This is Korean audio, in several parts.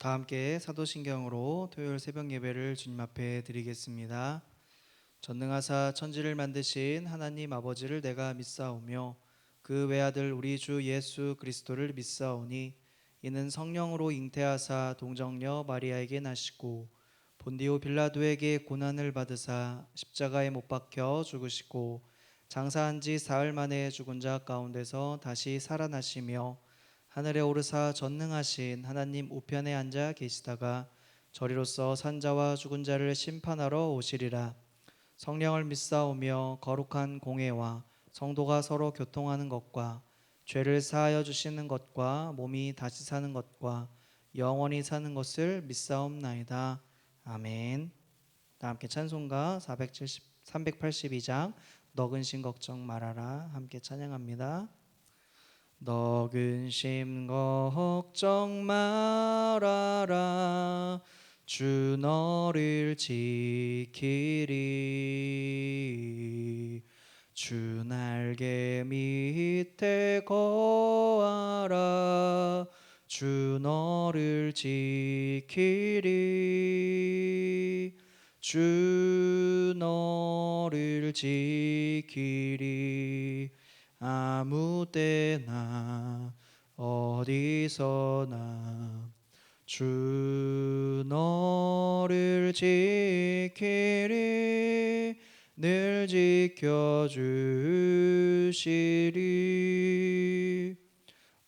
다 함께 사도신경으로 토요일 새벽 예배를 주님 앞에 드리겠습니다. 전능하사 천지를 만드신 하나님 아버지를 내가 믿사오며 그 외아들 우리 주 예수 그리스도를 믿사오니 이는 성령으로 잉태하사 동정녀 마리아에게 나시고 본디오 빌라도에게 고난을 받으사 십자가에 못 박혀 죽으시고 장사한 지 사흘 만에 죽은 자 가운데서 다시 살아나시며 하늘에 오르사 전능하신 하나님 우편에 앉아 계시다가 저리로서 산자와 죽은 자를 심판하러 오시리라. 성령을 믿사오며 거룩한 공회와 성도가 서로 교통하는 것과 죄를 사하여 주시는 것과 몸이 다시 사는 것과 영원히 사는 것을 믿사옵나이다. 아멘. 다 함께 찬송가 382장 너 근심 걱정 말아라 함께 찬양합니다. 너 근심 걱정 말아라 주 너를 지키리 주 날개 밑에 거하라 주 너를 지키리 주 너를 지키리 아무 때나 어디서나 주 너를 지키리 늘 지켜주시리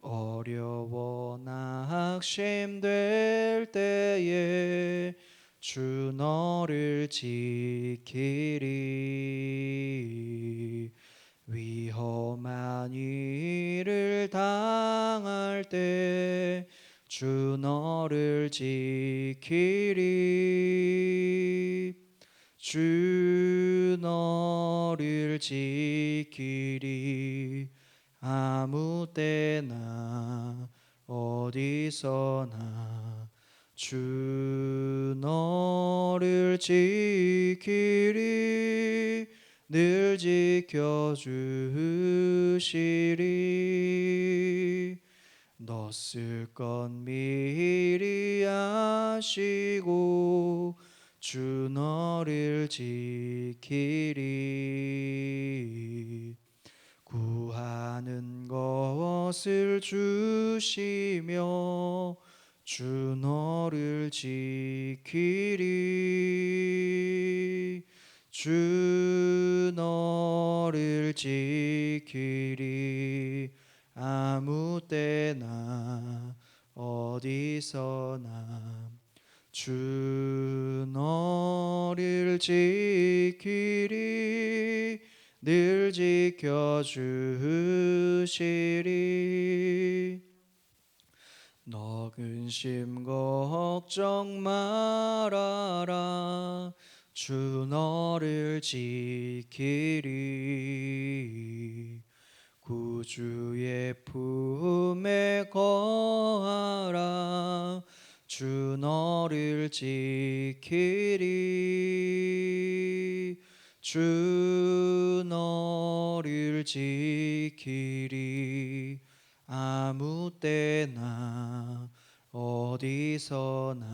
어려워 낙심될 때에 주 너를 지키리 위험한 일을 당할 때 주 너를 지키리 주 너를 지키리 아무 때나 어디서나 주 너를 지키리 늘 지켜주시리 너 쓸 건 미리 아시고 주 너를 지키리 구하는 것을 주시며 주 너를 지키리 주 너를 지키리 아무 때나 어디서나 주 너를 지키리 늘 지켜주시리 너 근심 걱정 말아라 주 너를 지키리 구주의 품에 거하라 주 너를 지키리 주 너를 지키리 아무 때나 어디서나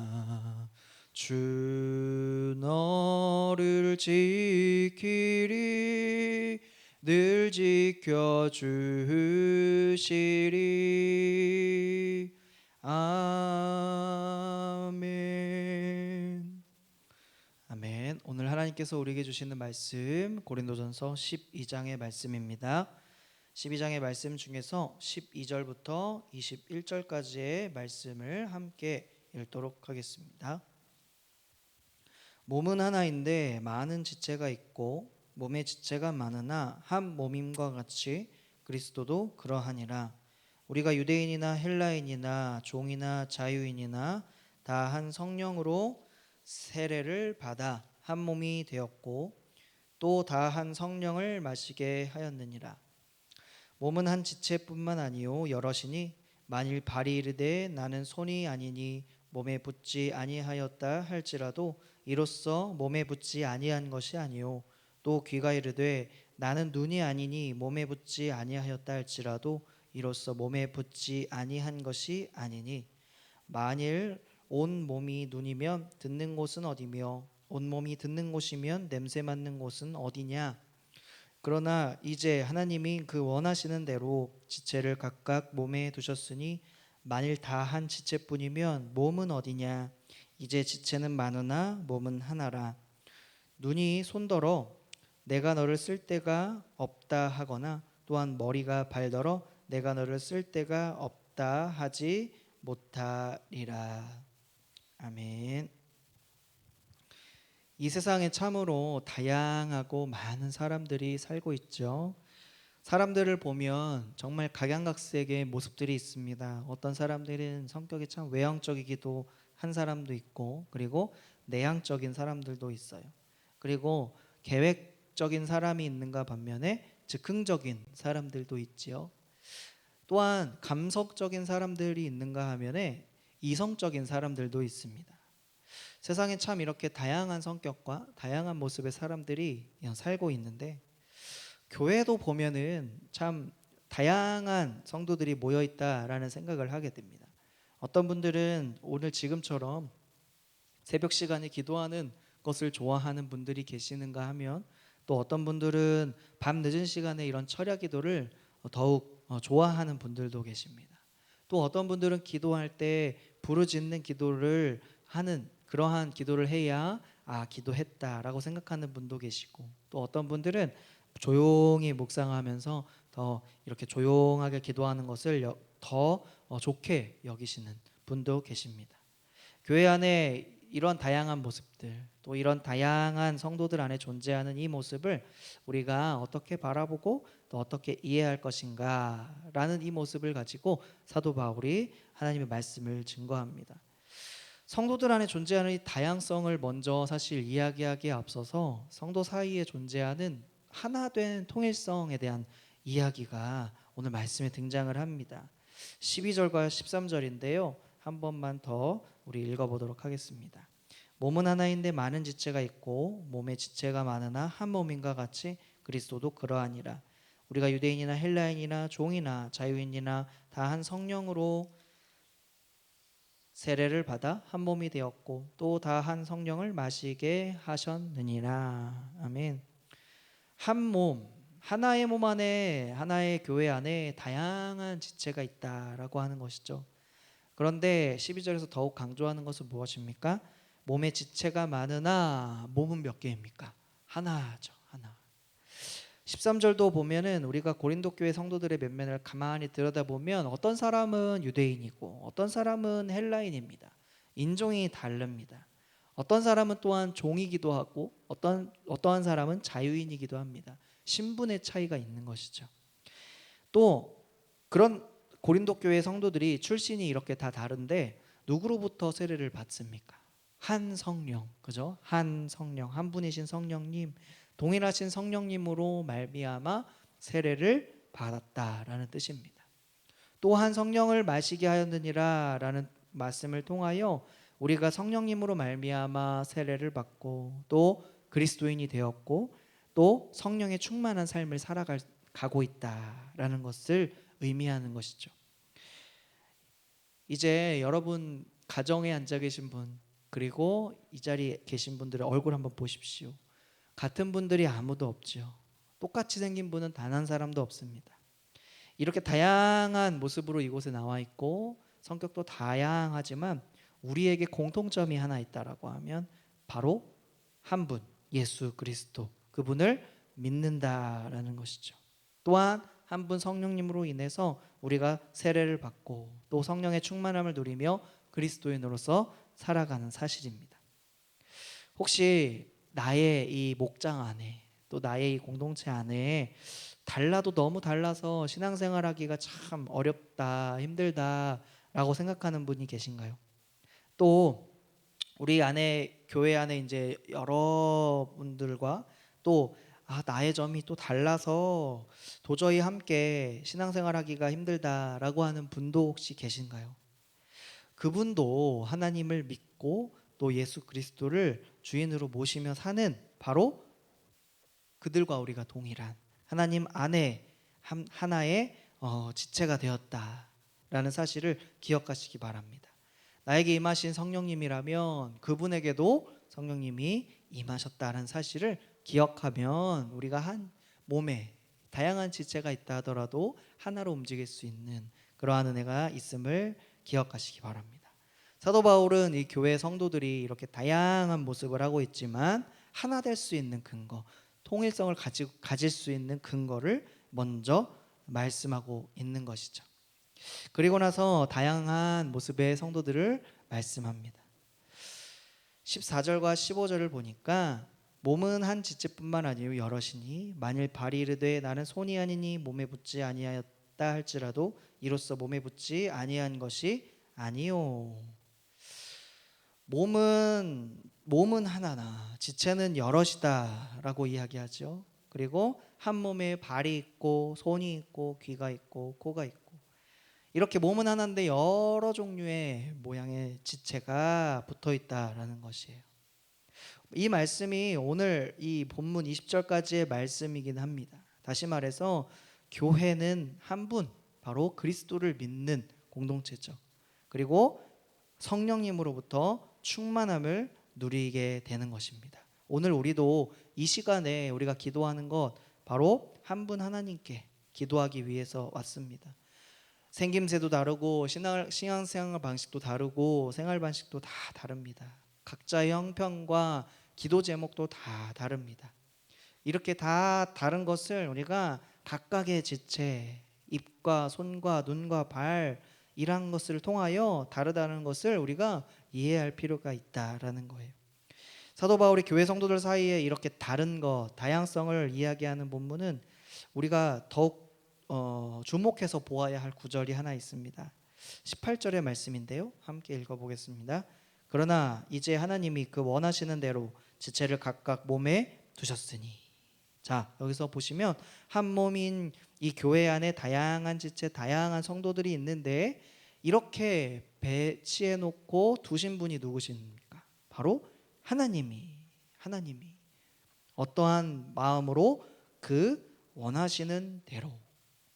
주 너를 지키리 늘 지켜주시리 아멘. 아멘. 오늘 하나님께서 우리에게 주시는 말씀 고린도전서 12장의 말씀입니다. 12장의 말씀 중에서 12절부터 21절까지의 말씀을 함께 읽도록 하겠습니다. 몸은 하나인데 많은 지체가 있고 몸의 지체가 많으나 한 몸임과 같이 그리스도도 그러하니라. 우리가 유대인이나 헬라인이나 종이나 자유인이나 다 한 성령으로 세례를 받아 한 몸이 되었고 또 다 한 성령을 마시게 하였느니라. 몸은 한 지체뿐만 아니요 여럿이니 만일 발이 이르되 나는 손이 아니니 몸에 붙지 아니하였다 할지라도 이로써 몸에 붙지 아니한 것이 아니요 또 귀가 이르되 나는 눈이 아니니 몸에 붙지 아니하였다 할지라도 이로써 몸에 붙지 아니한 것이 아니니 만일 온 몸이 눈이면 듣는 곳은 어디며 온 몸이 듣는 곳이면 냄새 맡는 곳은 어디냐. 그러나 이제 하나님이 그 원하시는 대로 지체를 각각 몸에 두셨으니 만일 다 한 지체뿐이면 몸은 어디냐. 이제 지체는 많으나 몸은 하나라. 눈이 손더러 내가 너를 쓸 데가 없다 하거나 또한 머리가 발더러 내가 너를 쓸 데가 없다 하지 못하리라. 아멘. 이 세상에 참으로 다양하고 많은 사람들이 살고 있죠. 사람들을 보면 정말 각양각색의 모습들이 있습니다. 어떤 사람들은 성격이 참 외향적이기도 한 사람도 있고, 그리고 내향적인 사람들도 있어요. 그리고 계획적인 사람이 있는가 반면에 즉흥적인 사람들도 있지요. 또한 감성적인 사람들이 있는가 하면에 이성적인 사람들도 있습니다. 세상에 참 이렇게 다양한 성격과 다양한 모습의 사람들이 그냥 살고 있는데, 교회도 보면은 참 다양한 성도들이 모여 있다라는 생각을 하게 됩니다. 어떤 분들은 오늘 지금처럼 새벽 시간에 기도하는 것을 좋아하는 분들이 계시는가 하면, 또 어떤 분들은 밤 늦은 시간에 이런 철야 기도를 더욱 좋아하는 분들도 계십니다. 또 어떤 분들은 기도할 때 부르짖는 기도를 하는, 그러한 기도를 해야 기도했다라고 생각하는 분도 계시고, 또 어떤 분들은 조용히 묵상하면서 더 이렇게 조용하게 기도하는 것을 더 좋게 여기시는 분도 계십니다. 교회 안에 이런 다양한 모습들, 또 이런 다양한 성도들 안에 존재하는 이 모습을 우리가 어떻게 바라보고 또 어떻게 이해할 것인가 라는 이 모습을 가지고 사도 바울이 하나님의 말씀을 증거합니다. 성도들 안에 존재하는 이 다양성을 먼저 사실 이야기하기에 앞서서 성도 사이에 존재하는 하나된 통일성에 대한 이야기가 오늘 말씀에 등장을 합니다. 12절과 13절인데요. 한 번만 더 우리 읽어보도록 하겠습니다. 몸은 하나인데 많은 지체가 있고 몸의 지체가 많으나 한 몸인가 같이 그리스도도 그러하니라. 우리가 유대인이나 헬라인이나 종이나 자유인이나 다 한 성령으로 세례를 받아 한 몸이 되었고 또 다 한 성령을 마시게 하셨느니라. 아멘. 한 몸, 하나의 몸 안에, 하나의 교회 안에 다양한 지체가 있다라고 하는 것이죠. 그런데 12절에서 더욱 강조하는 것은 무엇입니까? 몸의 지체가 많으나 몸은 몇 개입니까? 하나죠. 하나. 13절도 보면은 우리가 고린도 교회 성도들의 면면을 가만히 들여다보면 어떤 사람은 유대인이고 어떤 사람은 헬라인입니다. 인종이 다릅니다. 어떤 사람은 또한 종이기도 하고 어떠한 사람은 자유인이기도 합니다. 신분의 차이가 있는 것이죠. 또 그런 고린도 교회 성도들이 출신이 이렇게 다 다른데 누구로부터 세례를 받습니까? 한 성령, 그죠? 한 성령, 한 분이신 성령님, 동일하신 성령님으로 말미암아 세례를 받았다라는 뜻입니다. 또 한 성령을 마시게 하였느니라라는 말씀을 통하여 우리가 성령님으로 말미암아 세례를 받고 또 그리스도인이 되었고 또 성령의 충만한 삶을 살아가고 있다라는 것을 의미하는 것이죠. 이제 여러분 가정에 앉아 계신 분, 그리고 이 자리에 계신 분들의 얼굴 한번 보십시오. 같은 분들이 아무도 없죠. 똑같이 생긴 분은 단 한 사람도 없습니다. 이렇게 다양한 모습으로 이곳에 나와 있고 성격도 다양하지만 우리에게 공통점이 하나 있다라고 하면 바로 한 분, 예수 그리스도, 그분을 믿는다라는 것이죠. 또한 한 분 성령님으로 인해서 우리가 세례를 받고 또 성령의 충만함을 누리며 그리스도인으로서 살아가는 사실입니다. 혹시 나의 이 목장 안에 또 나의 이 공동체 안에 달라도 너무 달라서 신앙생활하기가 참 어렵다, 힘들다라고 생각하는 분이 계신가요? 또 우리 안에 교회 안에 이제 여러분들과 또 나의 점이 또 달라서 도저히 함께 신앙생활하기가 힘들다라고 하는 분도 혹시 계신가요? 그분도 하나님을 믿고 또 예수 그리스도를 주인으로 모시며 사는 바로 그들과 우리가 동일한 하나님 안에 하나의 지체가 되었다라는 사실을 기억하시기 바랍니다. 나에게 임하신 성령님이라면 그분에게도 성령님이 임하셨다는 사실을 기억하면 우리가 한 몸에 다양한 지체가 있다 하더라도 하나로 움직일 수 있는 그러한 은혜가 있음을 기억하시기 바랍니다. 사도 바울은 이 교회 성도들이 이렇게 다양한 모습을 하고 있지만 하나 될 수 있는 근거, 통일성을 가질 수 있는 근거를 먼저 말씀하고 있는 것이죠. 그리고 나서 다양한 모습의 성도들을 말씀합니다. 14절과 15절을 보니까 몸은 한 지체뿐만 아니요 여럿이니 만일 발이 이르되 나는 손이 아니니 몸에 붙지 아니하였다 할지라도 이로써 몸에 붙지 아니한 것이 아니요. 몸은 하나나 지체는 여럿이다라고 이야기하죠. 그리고 한 몸에 발이 있고 손이 있고 귀가 있고 코가 있고 이렇게 몸은 하나인데 여러 종류의 모양의 지체가 붙어 있다라는 것이에요. 이 말씀이 오늘 이 본문 20절까지의 말씀이긴 합니다. 다시 말해서 교회는 한 분, 바로 그리스도를 믿는 공동체죠. 그리고 성령님으로부터 충만함을 누리게 되는 것입니다. 오늘 우리도 이 시간에 우리가 기도하는 것 바로 한 분 하나님께 기도하기 위해서 왔습니다. 생김새도 다르고 신앙생활 방식도 다르고 생활 방식도 다 다릅니다. 각자의 형편과 기도 제목도 다 다릅니다. 이렇게 다 다른 것을 우리가 각각의 지체, 입과 손과 눈과 발 이러한 것을 통하여 다르다는 것을 우리가 이해할 필요가 있다라는 거예요. 사도 바울이 교회 성도들 사이에 이렇게 다른 것, 다양성을 이야기하는 본문은 우리가 더욱 주목해서 보아야 할 구절이 하나 있습니다. 18절의 말씀인데요. 함께 읽어보겠습니다. 그러나 이제 하나님이 그 원하시는 대로 지체를 각각 몸에 두셨으니. 자, 여기서 보시면 한 몸인 이 교회 안에 다양한 지체, 다양한 성도들이 있는데 이렇게 배치해 놓고 두신 분이 누구십니까? 바로 하나님이 어떠한 마음으로 그 원하시는 대로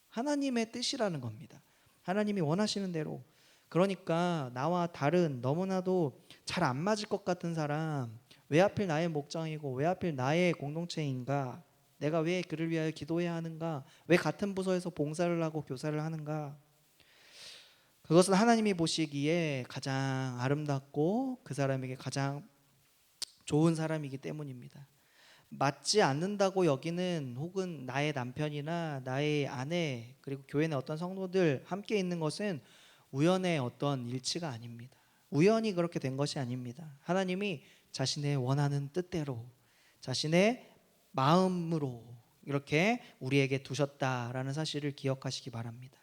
하나님의 뜻이라는 겁니다. 하나님이 원하시는 대로. 그러니까 나와 다른 너무나도 잘 안 맞을 것 같은 사람, 왜 하필 나의 목장이고 왜 하필 나의 공동체인가, 내가 왜 그를 위하여 기도해야 하는가, 왜 같은 부서에서 봉사를 하고 교사를 하는가, 그것은 하나님이 보시기에 가장 아름답고 그 사람에게 가장 좋은 사람이기 때문입니다. 맞지 않는다고 여기는 혹은 나의 남편이나 나의 아내 그리고 교회 내 어떤 성도들 함께 있는 것은 우연의 어떤 일치가 아닙니다. 우연히 그렇게 된 것이 아닙니다. 하나님이 자신의 원하는 뜻대로 자신의 마음으로 이렇게 우리에게 두셨다라는 사실을 기억하시기 바랍니다.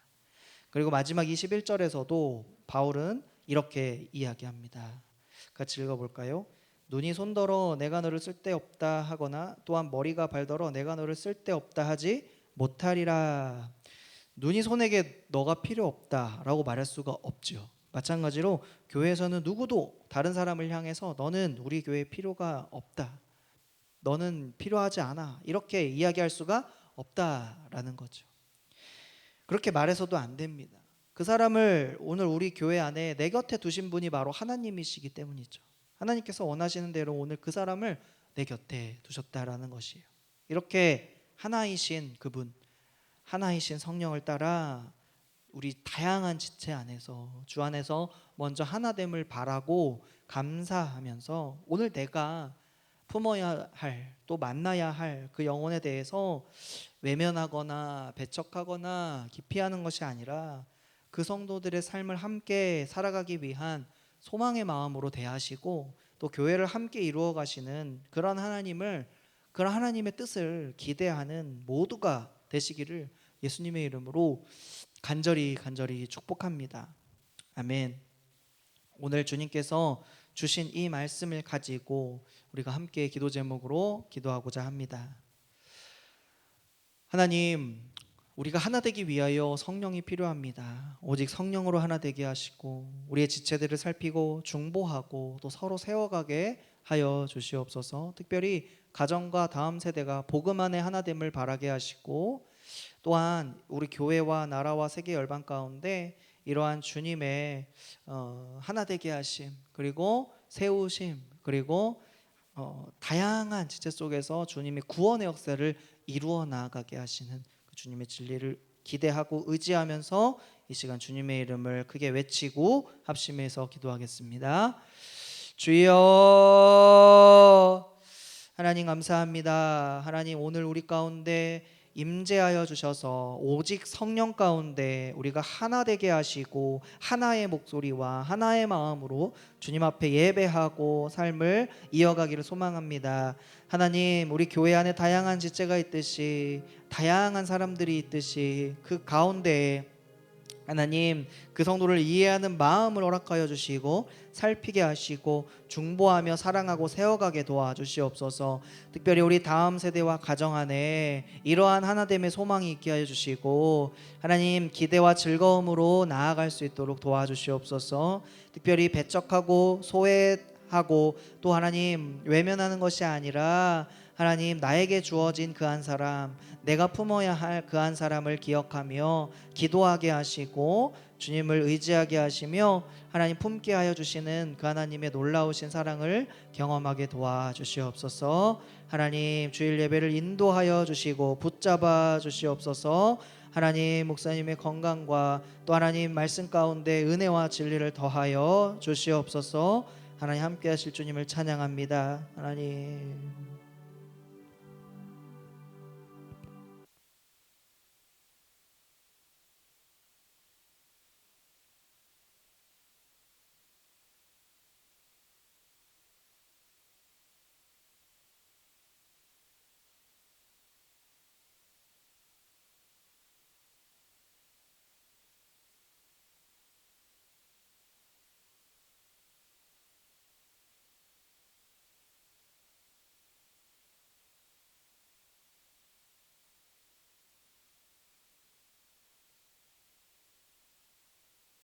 그리고 마지막 21절에서도 바울은 이렇게 이야기합니다. 같이 읽어볼까요? 눈이 손더러 내가 너를 쓸데없다 하거나 또한 머리가 발더러 내가 너를 쓸데없다 하지 못하리라. 눈이 손에게 너가 필요 없다라고 말할 수가 없죠. 마찬가지로 교회에서는 누구도 다른 사람을 향해서 너는 우리 교회에 필요가 없다, 너는 필요하지 않아 이렇게 이야기할 수가 없다라는 거죠. 그렇게 말해서도 안 됩니다. 그 사람을 오늘 우리 교회 안에 내 곁에 두신 분이 바로 하나님이시기 때문이죠. 하나님께서 원하시는 대로 오늘 그 사람을 내 곁에 두셨다라는 것이에요. 이렇게 하나이신 그분, 하나이신 성령을 따라 우리 다양한 지체 안에서 주 안에서 먼저 하나됨을 바라고 감사하면서 오늘 내가 품어야 할, 또 만나야 할 그 영혼에 대해서 외면하거나 배척하거나 기피하는 것이 아니라 그 성도들의 삶을 함께 살아가기 위한 소망의 마음으로 대하시고 또 교회를 함께 이루어 가시는 그런 하나님의 뜻을 기대하는 모두가 되시기를 예수님의 이름으로 간절히 축복합니다. 아멘. 오늘 주님께서 주신 이 말씀을 가지고 우리가 함께 기도 제목으로 기도하고자 합니다. 하나님, 우리가 하나 되기 위하여 성령이 필요합니다. 오직 성령으로 하나 되게 하시고 우리의 지체들을 살피고 중보하고 또 서로 세워가게 하여 주시옵소서. 특별히 가정과 다음 세대가 복음 안에 하나됨을 바라게 하시고 또한 우리 교회와 나라와 세계 열방 가운데 이러한 주님의 하나 되게 하심, 그리고 세우심, 그리고 다양한 지체 속에서 주님의 구원의 역사를 이루어 나아가게 하시는 그 주님의 진리를 기대하고 의지하면서 이 시간 주님의 이름을 크게 외치고 합심해서 기도하겠습니다. 주여, 하나님 감사합니다. 하나님, 오늘 우리 가운데 임재하여 주셔서 오직 성령 가운데 우리가 하나 되게 하시고 하나의 목소리와 하나의 마음으로 주님 앞에 예배하고 삶을 이어가기를 소망합니다. 하나님, 우리 교회 안에 다양한 지체가 있듯이, 다양한 사람들이 있듯이, 그 가운데에 하나님, 그 성도를 이해하는 마음을 허락하여 주시고 살피게 하시고 중보하며 사랑하고 세워가게 도와주시옵소서. 특별히 우리 다음 세대와 가정 안에 이러한 하나됨의 소망이 있게 하여 주시고 하나님, 기대와 즐거움으로 나아갈 수 있도록 도와주시옵소서. 특별히 배척하고 소외하고 또 하나님 외면하는 것이 아니라 하나님, 나에게 주어진 그 한 사람, 내가 품어야 할 그 한 사람을 기억하며 기도하게 하시고 주님을 의지하게 하시며 하나님 품게 하여 주시는 그 하나님의 놀라우신 사랑을 경험하게 도와주시옵소서. 하나님, 주일 예배를 인도하여 주시고 붙잡아 주시옵소서. 하나님, 목사님의 건강과 또 하나님 말씀 가운데 은혜와 진리를 더하여 주시옵소서. 하나님, 함께 하실 주님을 찬양합니다. 하나님.